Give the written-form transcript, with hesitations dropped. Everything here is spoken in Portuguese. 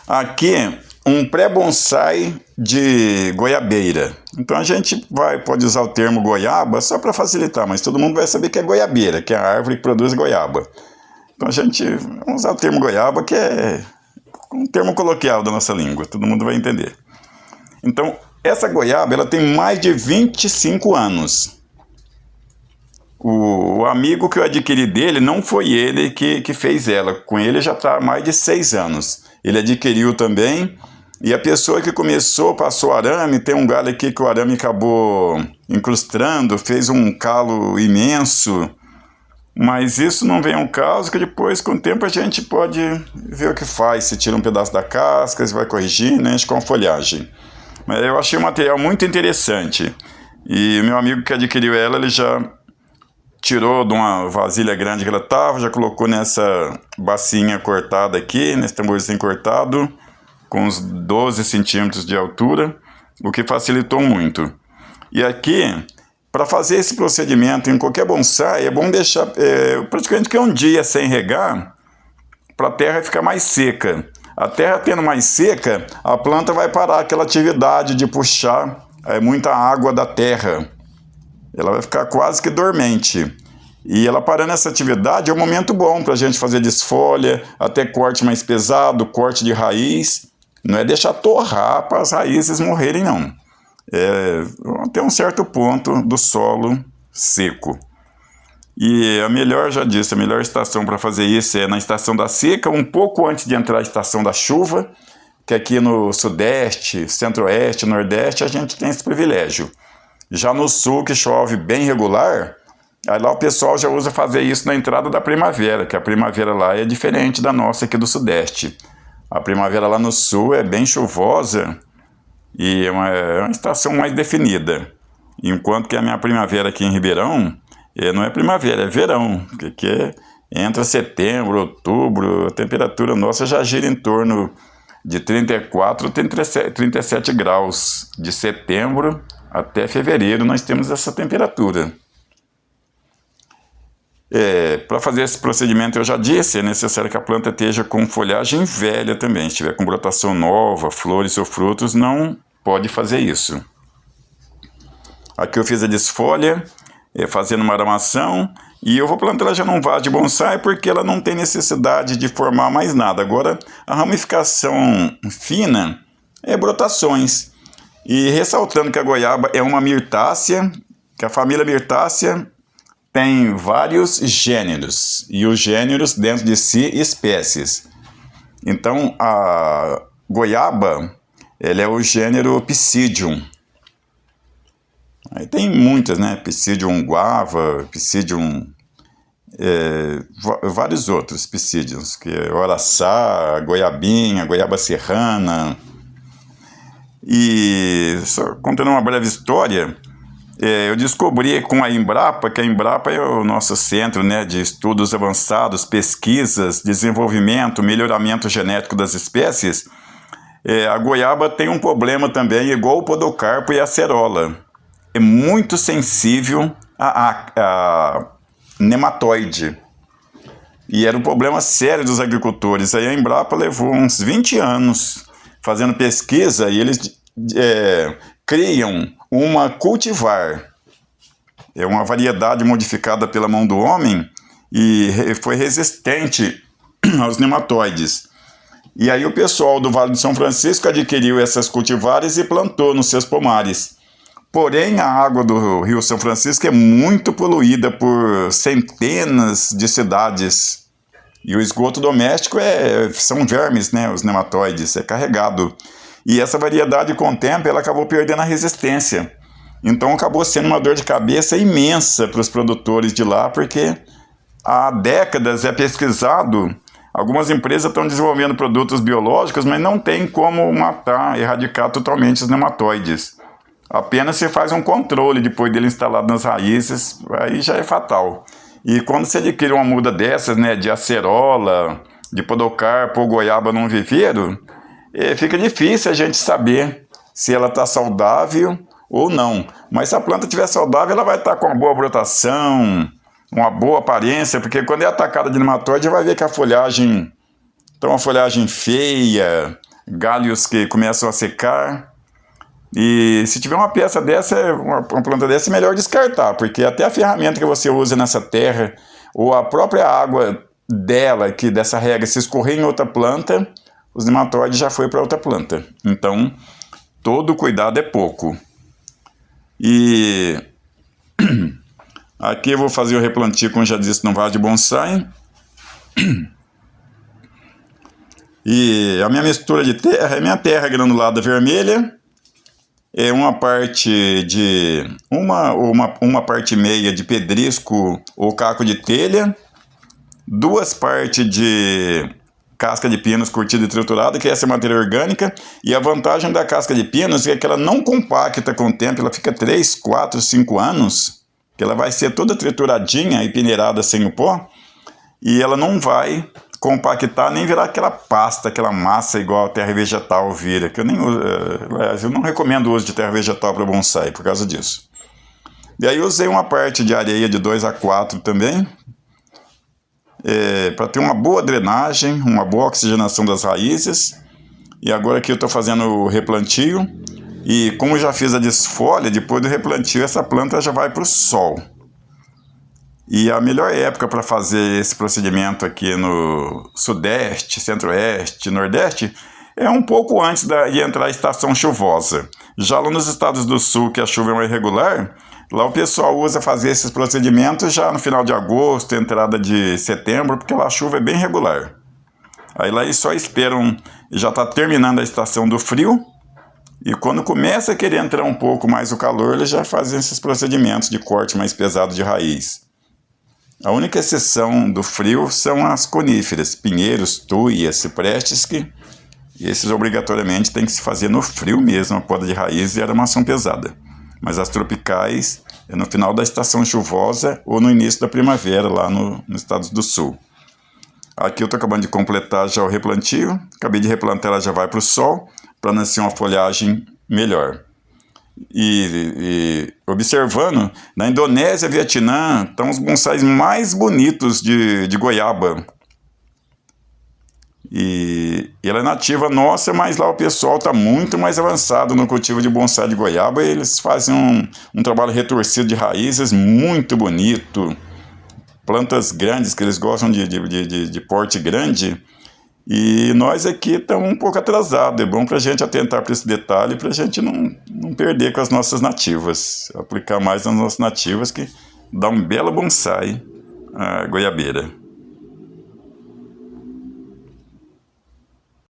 Aqui, um pré-bonsai de goiabeira. Então a gente pode usar o termo goiaba só para facilitar, mas todo mundo vai saber que é goiabeira, que é a árvore que produz goiaba. Então a gente vai usar o termo goiaba, que é um termo coloquial da nossa língua, todo mundo vai entender. Então, essa goiaba ela tem mais de 25 anos. O amigo que eu adquiri dele, não foi ele que fez ela. Com ele já está há mais de 6 anos. Ele adquiriu também. E a pessoa que começou, passou arame, tem um galho aqui que o arame acabou incrustando, fez um calo imenso. Mas isso não vem ao caso, que depois, com o tempo, a gente pode ver o que faz. Se tira um pedaço da casca, se vai corrigir, né, com a folhagem. Mas eu achei um material muito interessante. E o meu amigo que adquiriu ela, ele já tirou de uma vasilha grande que ela estava, já colocou nessa bacinha cortada aqui, nesse tamborzinho cortado, com uns 12 centímetros de altura, o que facilitou muito. E aqui, para fazer esse procedimento em qualquer bonsai, é bom deixar praticamente que um dia sem regar, para a terra ficar mais seca. A terra tendo mais seca, a planta vai parar aquela atividade de puxar muita água da terra. Ela vai ficar quase que dormente. E ela parando essa atividade é um momento bom para a gente fazer desfolha, até corte mais pesado, corte de raiz. Não é deixar torrar para as raízes morrerem, não. É até um certo ponto do solo seco. E a melhor, já disse, a melhor estação para fazer isso é na estação da seca, um pouco antes de entrar a estação da chuva, que aqui no sudeste, centro-oeste, nordeste, a gente tem esse privilégio. Já no sul, que chove bem regular, aí lá o pessoal já usa fazer isso na entrada da primavera, que a primavera lá é diferente da nossa aqui do sudeste. A primavera lá no sul é bem chuvosa e é uma estação mais definida. Enquanto que a minha primavera aqui em Ribeirão, não é primavera, é verão, porque entra setembro, outubro, a temperatura nossa já gira em torno de 34 a 37 graus. De setembro até fevereiro nós temos essa temperatura. Para fazer esse procedimento, eu já disse, é necessário que a planta esteja com folhagem velha também. Se estiver com brotação nova, flores ou frutos, não pode fazer isso. Aqui eu fiz a desfolha, fazendo uma aramação, e eu vou plantar ela já num vaso de bonsai porque ela não tem necessidade de formar mais nada. Agora, a ramificação fina é brotações. E ressaltando que a goiaba é uma mirtácea, que a família mirtácea tem vários gêneros, e os gêneros dentro de si espécies. Então a goiaba, ela é o gênero Psidium. Aí tem muitas, né? Psidium guava, Psidium, vários outros Psidiums, que é o araçá, a goiabinha, a goiaba serrana. E só contando uma breve história, eu descobri com a Embrapa, que a Embrapa é o nosso centro, né, de estudos avançados, pesquisas, desenvolvimento, melhoramento genético das espécies. A goiaba tem um problema também, igual o podocarpo e a acerola. É muito sensível a nematóide. E era um problema sério dos agricultores. Aí a Embrapa levou uns 20 anos fazendo pesquisa e eles criam uma cultivar. É uma variedade modificada pela mão do homem e foi resistente aos nematóides. E aí o pessoal do Vale do São Francisco adquiriu essas cultivares e plantou nos seus pomares. Porém, a água do Rio São Francisco é muito poluída por centenas de cidades. E o esgoto doméstico são vermes, né, os nematóides, é carregado. E essa variedade, com o tempo, ela acabou perdendo a resistência. Então acabou sendo uma dor de cabeça imensa para os produtores de lá, porque há décadas é pesquisado, algumas empresas estão desenvolvendo produtos biológicos, mas não tem como matar, erradicar totalmente os nematóides. Apenas se faz um controle depois dele instalado nas raízes, aí já é fatal. E quando você adquire uma muda dessas, né, de acerola, de podocarpo ou goiaba num viveiro, fica difícil a gente saber se ela está saudável ou não. Mas se a planta estiver saudável, ela vai estar com uma boa brotação, uma boa aparência, porque quando é atacada de nematóide, vai ver que a folhagem Então a folhagem feia, galhos que começam a secar. E se tiver uma peça dessa, uma planta dessa, é melhor descartar, porque até a ferramenta que você usa nessa terra, ou a própria água dela, que dessa rega, se escorrer em outra planta, os nematóides já foi para outra planta. Então, todo cuidado é pouco. E aqui eu vou fazer o replantio, como já disse, no vaso de bonsai. E a minha mistura de terra é minha terra granulada vermelha, é uma parte de uma parte e meia de pedrisco ou caco de telha, 2 partes de casca de pinos curtida e triturada, que essa é matéria orgânica, e a vantagem da casca de pinos é que ela não compacta com o tempo, ela fica 3, 4, 5 anos, que ela vai ser toda trituradinha e peneirada sem o pó, e ela não vai compactar nem virar aquela pasta, aquela massa igual a terra vegetal vira, que eu nem uso, eu não recomendo o uso de terra vegetal para bonsai por causa disso. E aí eu usei uma parte de areia de 2 a 4 também, para ter uma boa drenagem, uma boa oxigenação das raízes. E agora aqui eu estou fazendo o replantio, e como eu já fiz a desfolha, depois do replantio essa planta já vai para o sol. E a melhor época para fazer esse procedimento aqui no Sudeste, Centro-Oeste, Nordeste, é um pouco antes de entrar a estação chuvosa. Já lá nos estados do Sul, que a chuva é mais irregular, lá o pessoal usa fazer esses procedimentos já no final de agosto, entrada de setembro, porque lá a chuva é bem regular. Aí lá eles só esperam, já está terminando a estação do frio, e quando começa a querer entrar um pouco mais o calor, eles já fazem esses procedimentos de corte mais pesado de raiz. A única exceção do frio são as coníferas, pinheiros, tuias, ciprestes, que esses obrigatoriamente tem que se fazer no frio mesmo, a poda de raiz e aramação pesada. Mas as tropicais é no final da estação chuvosa ou no início da primavera, lá nos estados do sul. Aqui eu estou acabando de completar já o replantio, acabei de replantar, ela já vai para o sol, para nascer uma folhagem melhor. E observando, na Indonésia, Vietnã, estão os bonsais mais bonitos de goiaba. E ela é nativa nossa, mas lá o pessoal está muito mais avançado no cultivo de bonsai de goiaba, e eles fazem um trabalho retorcido de raízes muito bonito. Plantas grandes, que eles gostam de porte grande. E nós aqui estamos um pouco atrasados, é bom para a gente atentar para esse detalhe, para a gente não perder com as nossas nativas, aplicar mais nas nossas nativas, que dá um belo bonsai goiabeira.